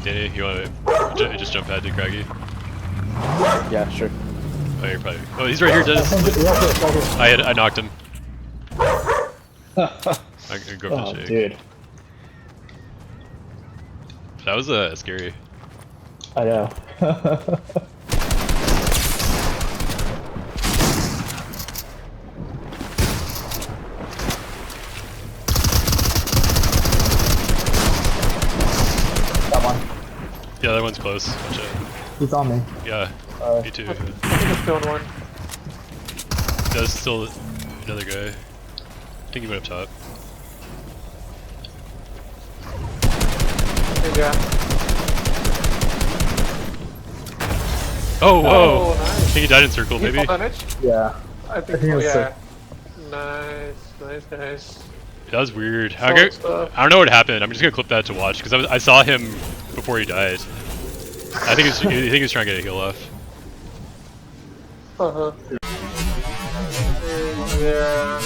Danny, you wanna just jump pad to Craggy? Yeah, sure. Oh, you're probably. Oh, he's right here, Dennis. I knocked him. I can go for the shake. Dude. That was scary. I know. That one. Yeah, that one's close. Watch out. He's on me. Yeah, me too. I think it's still one. There's still another guy. I think he went up top. Yeah. Oh, whoa! Oh, nice. I think he died in circle, maybe? Yeah. I think it was yeah. Nice. That was weird. I Solid don't stuff. know what happened. I'm just gonna clip that to watch because I saw him before he died. I think he was trying to get a heal off. Uh-huh. Yeah.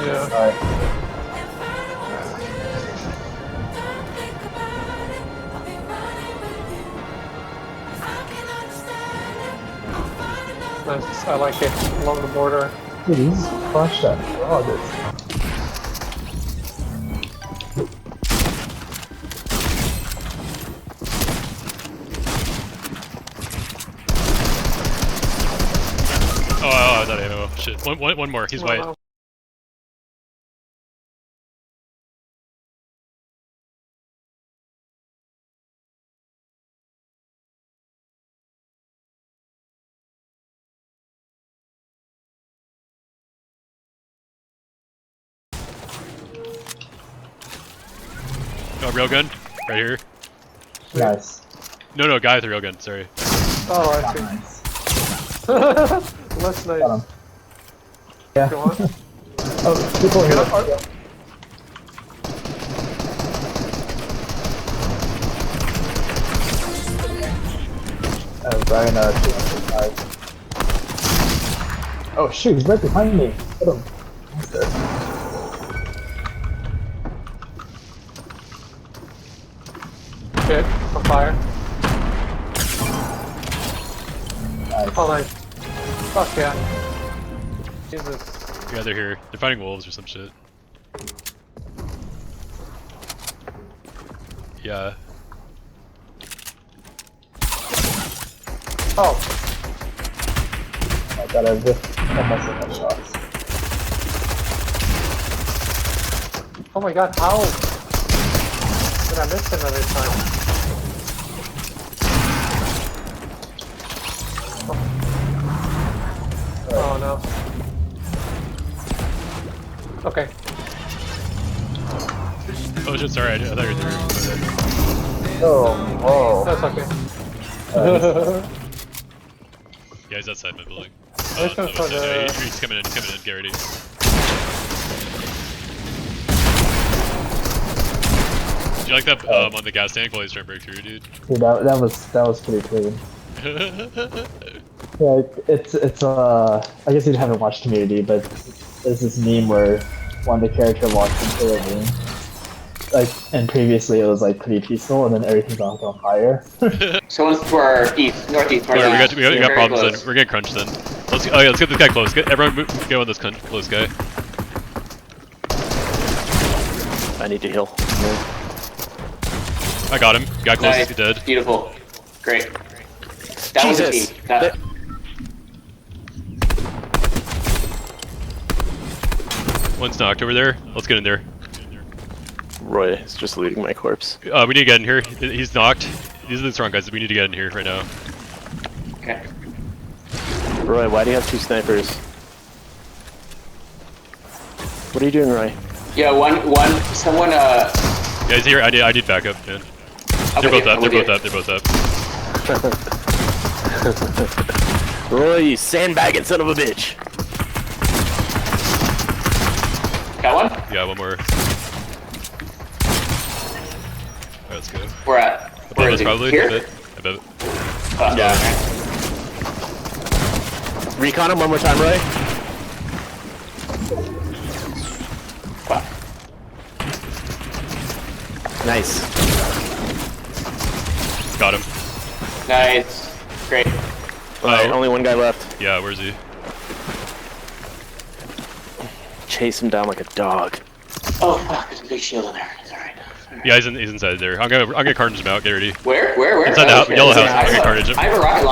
Yeah. Alright. Nice. I like it along the border. Dude, he's crushed that frog. Oh, I was out of ammo. Shit. One more. He's white. Oh, railgun. Right here. Nice. No, guy with the railgun. Sorry. Oh, I see. Nice. That's Got nice. him. Yeah. Go on. Oh, people here. Yeah. Brian, 205. Oh shoot, he's right behind me. Hit him. Shit, on fire. Nice. Oh, nice. Fuck yeah. Jesus. Yeah, they're here. They're fighting wolves or some shit. Yeah. Oh, I got a just almost in my shots. oh my god, how did I miss him every time? Oh no. Okay. Oh shit, sorry. I thought you were there. Oh, whoa. That's okay. Yeah, he's outside my building. Let's go for the- He's coming in, Garrity. Did you like that on the gas tank while he's trying to break through, dude? Dude, that was pretty clean. Yeah, it's I guess you haven't watched Community, but there's this meme where one of the character walks into the room, like, and previously it was like pretty peaceful, and then everything's on fire. Someone's to our east, northeast, Alright, northeast. we got Very problems close. then. We're getting crunched then. Let's get this guy close. Everyone go on this close guy. I need to heal. I got him. Guy close Nice. is dead. Beautiful. Great. That was a Jesus. team. That, One's knocked over there. Let's get in there. Roy is just looting my corpse. We need to get in here. He's knocked. These are the strong guys. We need to get in here right now. okay. Roy, why do you have two snipers? What are you doing, Roy? Yeah, someone, Yeah, he's here. I need backup, man. They're both up. They're both up. Roy, you sandbagging son of a bitch! Got one? Yeah, one more. Alright, let's go. Where at? Where Above is us he? probably. Here? I bet. Oh, Yeah. okay. Recon him one more time, Roy. Wow. Nice. Got him. Nice. Great. Alright, only one guy left. Yeah, where's he? Chase him down like a dog. Oh fuck, there's a big shield in there. It's alright. Yeah, he's inside there. I'm gonna carnage him out. Get ready. Where? Inside the house, okay. yellow house. I I'm gonna carnage him. have a rocket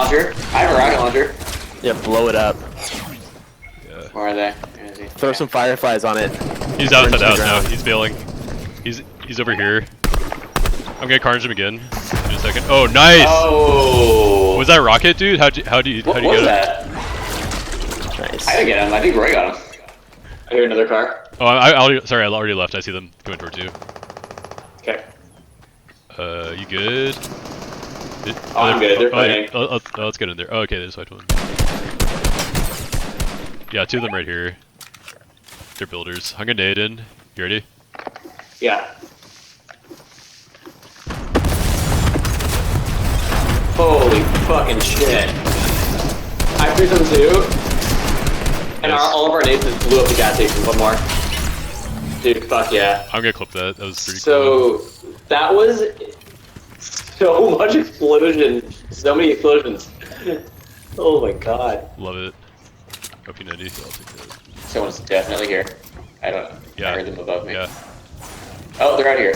launcher. Yeah, blow it up. Yeah. Where are they? Where is he? Throw some fireflies on it. He's outside the Burn to house the now. ground. He's bailing. He's over here. I'm gonna carnage him again. In a second. Oh, nice. Oh. Was that a rocket, dude? How do you What get was it? that? Nice. I didn't get him. I think Roy got him. I hear another car. Oh, sorry, I already left. I see them coming towards you. Okay. You good? Oh, I'm good. They're fighting. Let's get in there. Oh, okay, there's white one. Yeah, two of them right here. They're builders. I'm gonna nade in. You ready? Yeah. Holy fucking shit. I threw some too. And Nice. all of our nades just blew up the gas station. One more. Dude, fuck yeah. I'm gonna clip that. That was pretty cool. So, that was so much explosion. So many explosions. Oh my god. Love it. OP 90. I'll take that. Someone's definitely here. I don't know. Yeah. I heard them above me. Yeah. Oh, they're out here.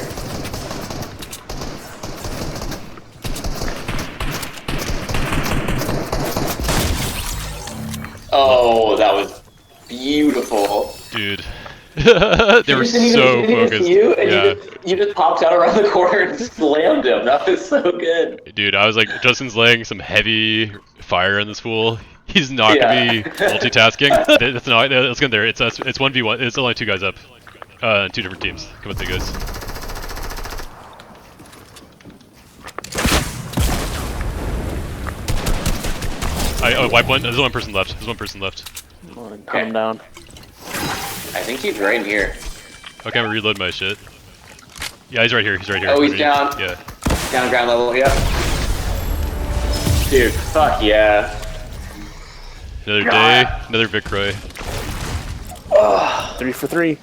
Oh, that was beautiful. Dude. They were so focused. You, and Yeah. you just popped out around the corner and slammed him. That was so good. Dude, I was like, Justin's laying some heavy fire in this fool. He's not gonna be Yeah. multitasking. That's not. Let's get there. It's 1v1. It's only two guys up. Two different teams. Come with me, guys. Wipe one. There's one person left. There's one person left. Hunt him down. I think he's right here. Okay, I'm gonna reload my shit. Yeah, he's right here. He's right here. Oh, he's Underneath. down. Yeah. Down ground level, yep. Dude, fuck yeah. Another day. Another Vic Roy. 3 for 3.